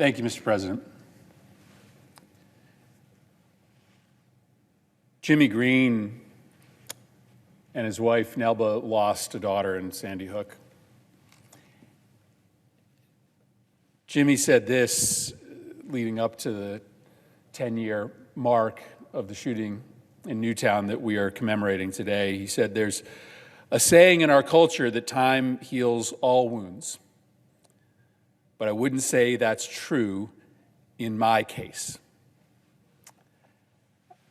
Thank you, Mr. President. Jimmy Green and his wife, Nelba, lost a daughter in Sandy Hook. Jimmy said this leading up to the 10-year mark of the shooting in Newtown that we are commemorating today. He said, "There's a saying in our culture that time heals all wounds, but I wouldn't say that's true in my case."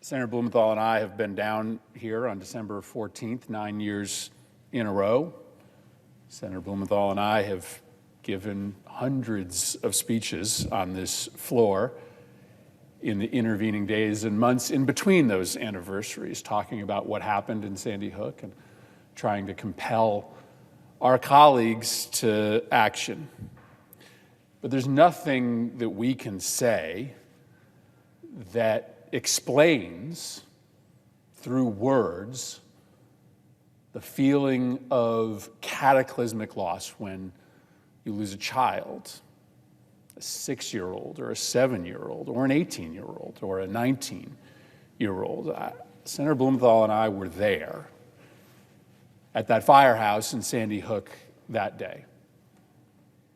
Senator Blumenthal and I have been down here on December 14th, 9 years in a row. Senator Blumenthal and I have given hundreds of speeches on this floor in the intervening days and months in between those anniversaries, talking about what happened in Sandy Hook and trying to compel our colleagues to action. But there's nothing that we can say that explains through words the feeling of cataclysmic loss when you lose a child, a 6-year-old or a 7-year-old or an 18-year-old or a 19-year-old. Senator Blumenthal and I were there at that firehouse in Sandy Hook that day.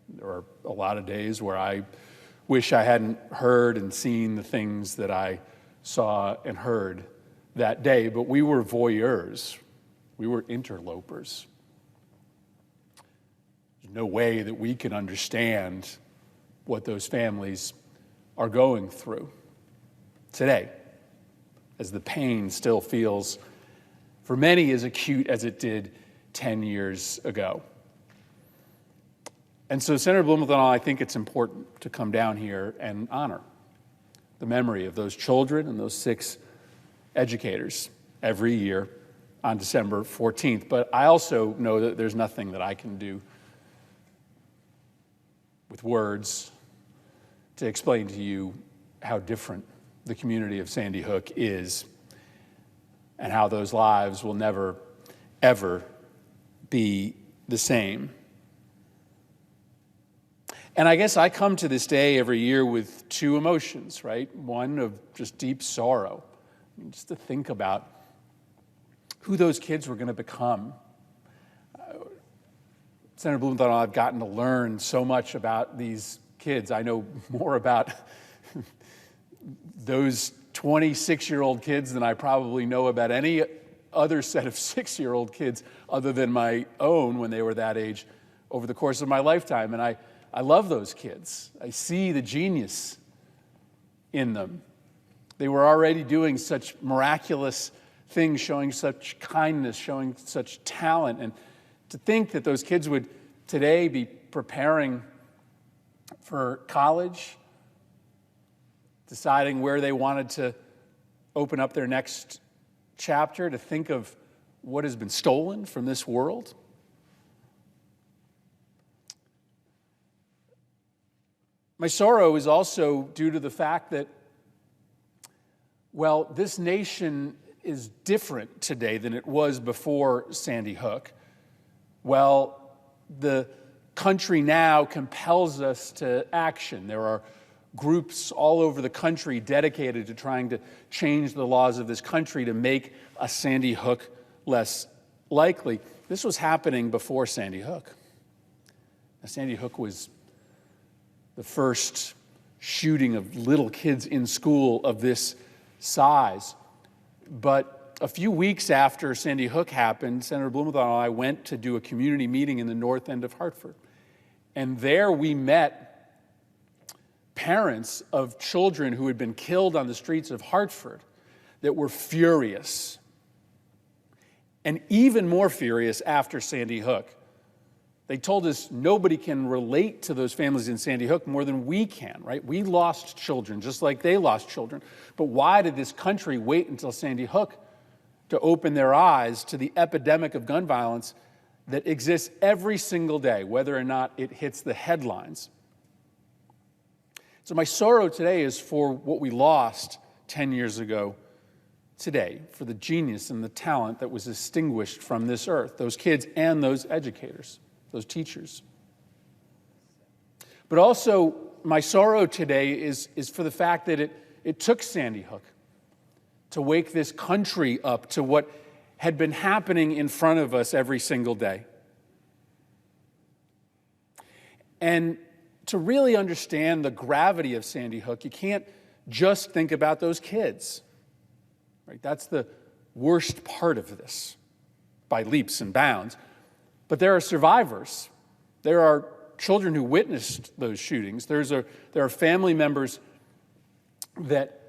There were a lot of days where I wish I hadn't heard and seen the things that I saw and heard that day, but we were voyeurs. We were interlopers. There's no way that we can understand what those families are going through today, as the pain still feels, for many, as acute as it did 10 years ago. And so, Senator Blumenthal, I think it's important to come down here and honor the memory of those children and those 6 educators every year on December 14th. But I also know that there's nothing that I can do with words to explain to you how different the community of Sandy Hook is and how those lives will never, ever be the same. And I guess I come to this day every year with 2 emotions, right? One of just deep sorrow, just to think about who those kids were going to become. Senator Blumenthal and I have gotten to learn so much about these kids. I know more about those 26-year-old kids than I probably know about any other set of 6-year-old kids other than my own when they were that age over the course of my lifetime. And I love those kids. I see the genius in them. They were already doing such miraculous things, showing such kindness, showing such talent. And to think that those kids would today be preparing for college, deciding where they wanted to open up their next chapter, to think of what has been stolen from this world. My sorrow is also due to the fact that, well, this nation is different today than it was before Sandy Hook. Well, the country now compels us to action. There are groups all over the country dedicated to trying to change the laws of this country to make a Sandy Hook less likely. This was happening before Sandy Hook. Now, Sandy Hook was the first shooting of little kids in school of this size. But a few weeks after Sandy Hook happened, Senator Blumenthal and I went to do a community meeting in the north end of Hartford. And there we met parents of children who had been killed on the streets of Hartford that were furious. And even more furious after Sandy Hook. They told us nobody can relate to those families in Sandy Hook more than we can, right? We lost children just like they lost children. But why did this country wait until Sandy Hook to open their eyes to the epidemic of gun violence that exists every single day, whether or not it hits the headlines? So my sorrow today is for what we lost 10 years ago today, for the genius and the talent that was extinguished from this earth, those kids and those educators, those teachers. But also my sorrow today is for the fact that it took Sandy Hook to wake this country up to what had been happening in front of us every single day. And to really understand the gravity of Sandy Hook, you can't just think about those kids, right? That's the worst part of this by leaps and bounds. But there are survivors. There are children who witnessed those shootings. There are family members that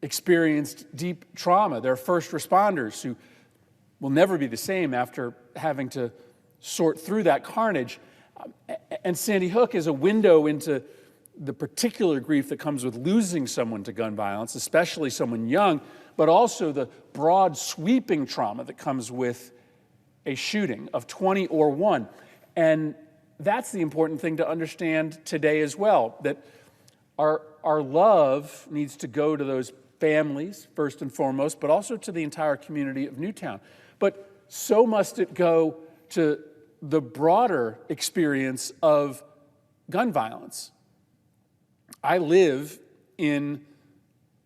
experienced deep trauma. There are first responders who will never be the same after having to sort through that carnage. And Sandy Hook is a window into the particular grief that comes with losing someone to gun violence, especially someone young, but also the broad sweeping trauma that comes with a shooting of 20 or 1. And that's the important thing to understand today as well, that our love needs to go to those families first and foremost, but also to the entire community of Newtown. But so must it go to the broader experience of gun violence. I live in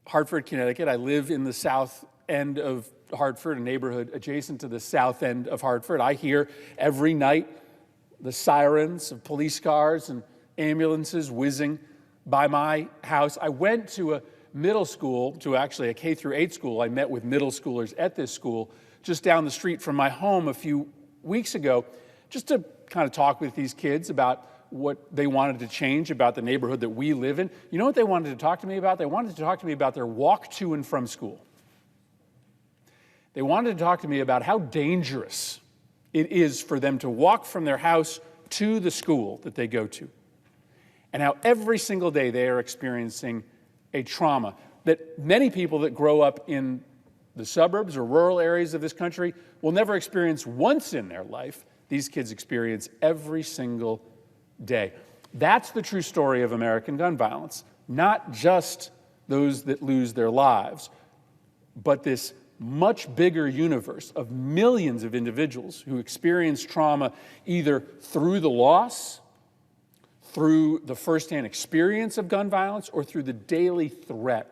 Hartford, Connecticut. I live in the south end of Hartford, a neighborhood adjacent to the south end of Hartford. I hear every night the sirens of police cars and ambulances whizzing by my house. I went to a middle school, to actually a K through 8 school. I met with middle schoolers at this school just down the street from my home a few weeks ago, just to kind of talk with these kids about what they wanted to change about the neighborhood that we live in. You know what they wanted to talk to me about? They wanted to talk to me about their walk to and from school. They wanted to talk to me about how dangerous it is for them to walk from their house to the school that they go to, and how every single day they are experiencing a trauma that many people that grow up in the suburbs or rural areas of this country will never experience once in their life. These kids experience every single day. That's the true story of American gun violence, not just those that lose their lives, but this much bigger universe of millions of individuals who experience trauma either through the loss, through the firsthand experience of gun violence, or through the daily threat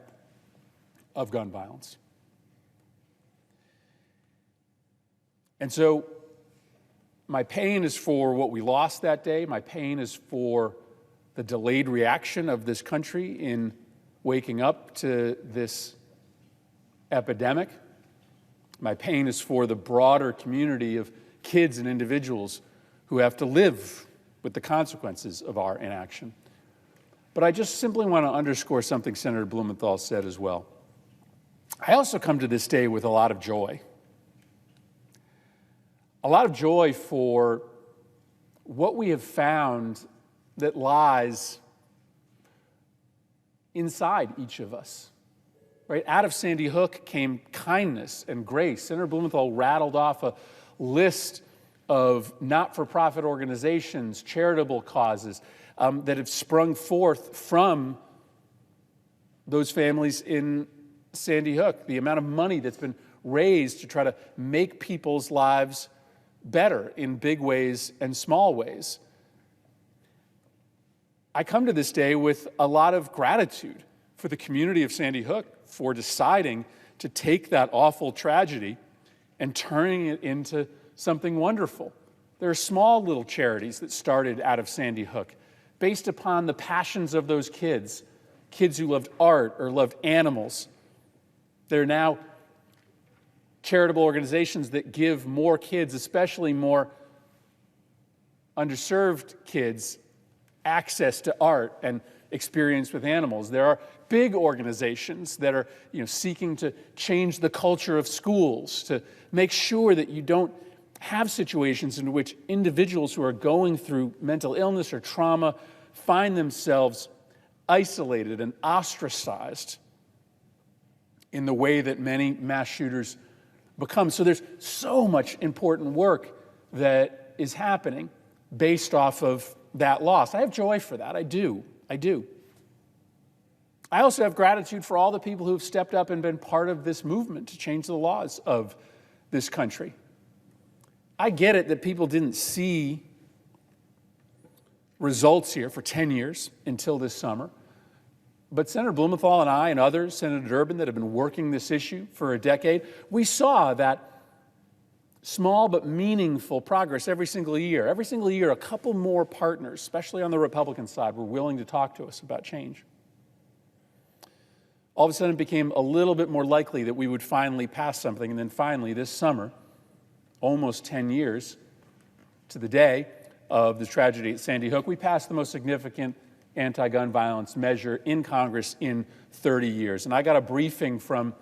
of gun violence. And so my pain is for what we lost that day. My pain is for the delayed reaction of this country in waking up to this epidemic. My pain is for the broader community of kids and individuals who have to live with the consequences of our inaction. But I just simply want to underscore something Senator Blumenthal said as well. I also come to this day with a lot of joy. A lot of joy for what we have found that lies inside each of us. Right? Out of Sandy Hook came kindness and grace. Senator Blumenthal rattled off a list of not-for-profit organizations, charitable causes that have sprung forth from those families in Sandy Hook. The amount of money that's been raised to try to make people's lives better in big ways and small ways. I come to this day with a lot of gratitude for the community of Sandy Hook for deciding to take that awful tragedy and turning it into something wonderful. There are small little charities that started out of Sandy Hook based upon the passions of those kids who loved art or loved animals. There are now charitable organizations that give more kids, especially more underserved kids, access to art and experience with animals. There are big organizations that are seeking to change the culture of schools, to make sure that you don't have situations in which individuals who are going through mental illness or trauma find themselves isolated and ostracized in the way that many mass shooters become. So there's so much important work that is happening based off of that loss. I have joy for that. I do. I also have gratitude for all the people who have stepped up and been part of this movement to change the laws of this country. I get it that people didn't see results here for 10 years until this summer. But Senator Blumenthal and I and others, Senator Durbin, that have been working this issue for a decade, we saw that small but meaningful progress every single year. Every single year, a couple more partners, especially on the Republican side, were willing to talk to us about change. All of a sudden, it became a little bit more likely that we would finally pass something. And then finally, this summer, almost 10 years to the day of the tragedy at Sandy Hook, we passed the most significant anti-gun violence measure in Congress in 30 years. And I got a briefing from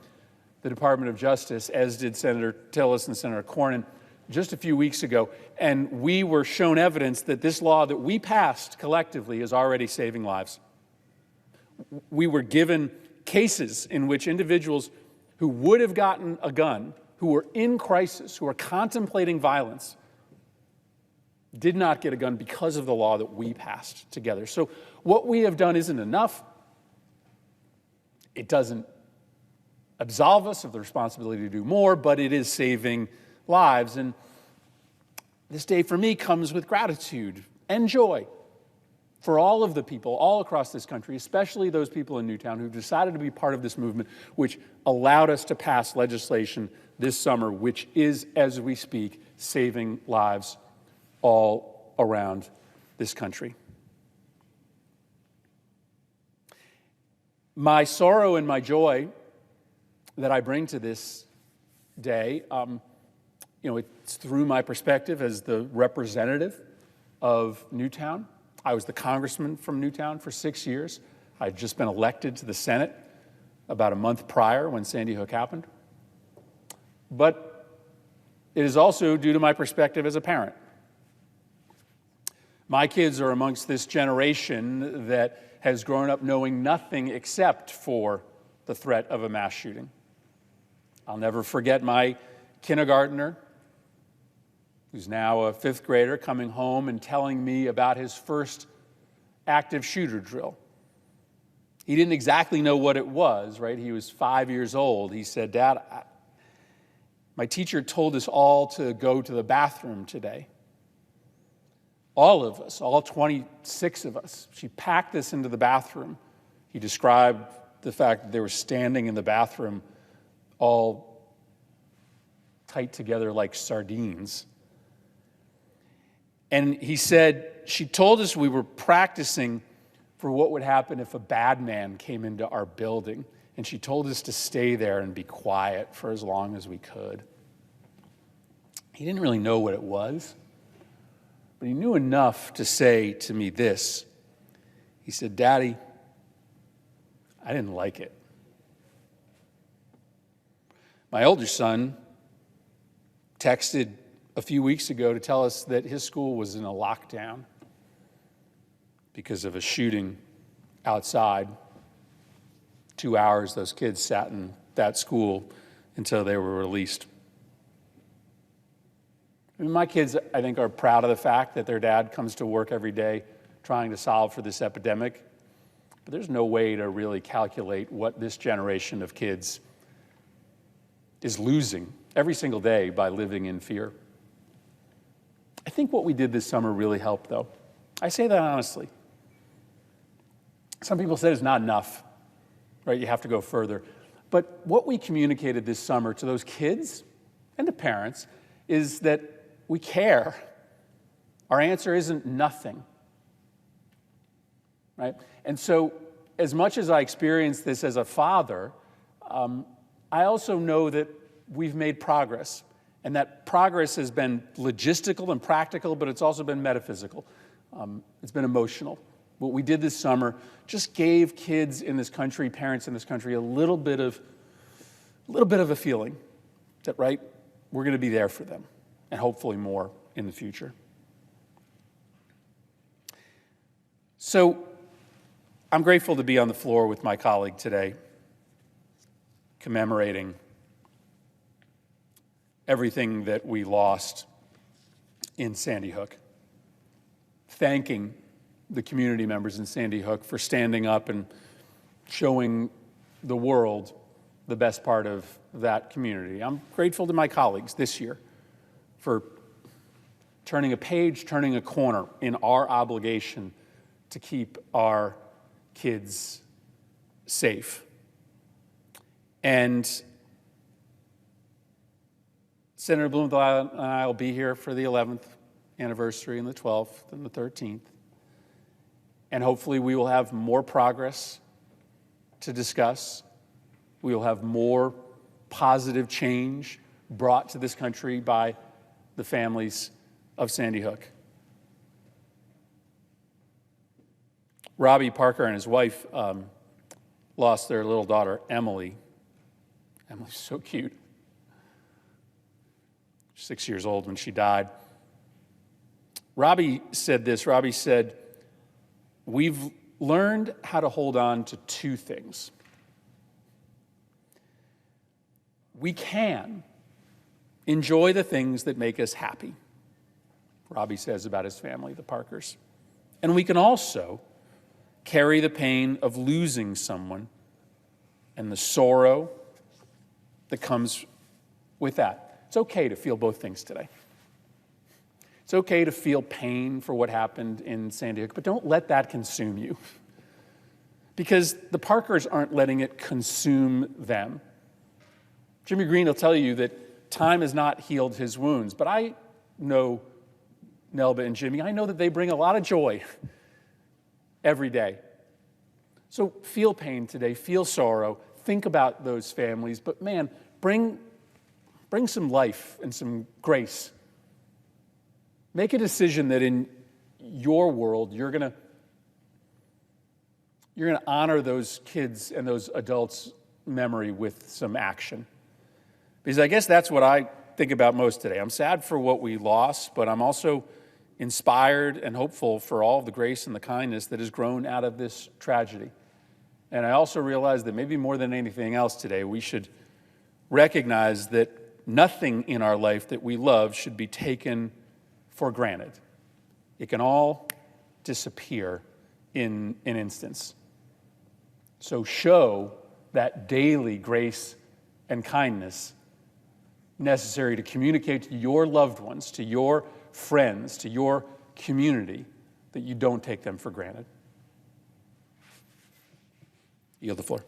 the Department of Justice, as did Senator Tillis and Senator Cornyn, just a few weeks ago, and we were shown evidence that this law that we passed collectively is already saving lives. We were given cases in which individuals who would have gotten a gun, who were in crisis, who were contemplating violence, did not get a gun because of the law that we passed together. So what we have done isn't enough. It doesn't absolve us of the responsibility to do more, but it is saving lives. And this day for me comes with gratitude and joy for all of the people all across this country, especially those people in Newtown who've decided to be part of this movement, which allowed us to pass legislation this summer, which is, as we speak, saving lives all around this country. My sorrow and my joy that I bring to this day, it's through my perspective as the representative of Newtown. I was the congressman from Newtown for 6 years. I'd just been elected to the Senate about a month prior when Sandy Hook happened. But it is also due to my perspective as a parent. My kids are amongst this generation that has grown up knowing nothing except for the threat of a mass shooting. I'll never forget my kindergartner, who's now a fifth grader, coming home and telling me about his first active shooter drill. He didn't exactly know what it was, right? He was 5 years old. He said, "Dad, my teacher told us all to go to the bathroom today." All of us, all 26 of us, she packed us into the bathroom. He described the fact that they were standing in the bathroom all tight together like sardines. And he said, she told us we were practicing for what would happen if a bad man came into our building. And she told us to stay there and be quiet for as long as we could. He didn't really know what it was, but he knew enough to say to me this. He said, "Daddy, I didn't like it." My older son texted a few weeks ago to tell us that his school was in a lockdown because of a shooting outside. 2 hours those kids sat in that school until they were released. I mean, my kids, I think, are proud of the fact that their dad comes to work every day trying to solve for this epidemic. But there's no way to really calculate what this generation of kids is losing every single day by living in fear. I think what we did this summer really helped, though. I say that honestly. Some people said it's not enough, right? You have to go further. But what we communicated this summer to those kids and to parents is that we care. Our answer isn't nothing, right? And so as much as I experienced this as a father, I also know that we've made progress. And that progress has been logistical and practical, but it's also been metaphysical. It's been emotional. What we did this summer just gave kids in this country, parents in this country, a little bit of a feeling that, right, we're going to be there for them, and hopefully more in the future. So I'm grateful to be on the floor with my colleague today, commemorating everything that we lost in Sandy Hook, thanking the community members in Sandy Hook for standing up and showing the world the best part of that community. I'm grateful to my colleagues this year for turning a page, turning a corner in our obligation to keep our kids safe. And Senator Blumenthal and I will be here for the 11th anniversary and the 12th and the 13th. And hopefully we will have more progress to discuss. We will have more positive change brought to this country by the families of Sandy Hook. Robbie Parker and his wife lost their little daughter, Emily. Emily's so cute. 6 years old when she died. Robbie said this. Robbie said, "We've learned how to hold on to two things. We can enjoy the things that make us happy," Robbie says about his family, the Parkers. "And we can also carry the pain of losing someone and the sorrow that comes with that." It's okay to feel both things today. It's okay to feel pain for what happened in Sandy Hook, but don't let that consume you. Because the Parkers aren't letting it consume them. Jimmy Green will tell you that time has not healed his wounds, but I know Nelba and Jimmy. I know that they bring a lot of joy every day. So feel pain today, feel sorrow, think about those families, but man, bring some life and some grace. Make a decision that in your world, you're gonna honor those kids and those adults' memory with some action. Because I guess that's what I think about most today. I'm sad for what we lost, but I'm also inspired and hopeful for all of the grace and the kindness that has grown out of this tragedy. And I also realize that maybe more than anything else today, we should recognize that nothing in our life that we love should be taken for granted. It can all disappear in an instance. So show that daily grace and kindness necessary to communicate to your loved ones, to your friends, to your community, that you don't take them for granted. Yield the floor.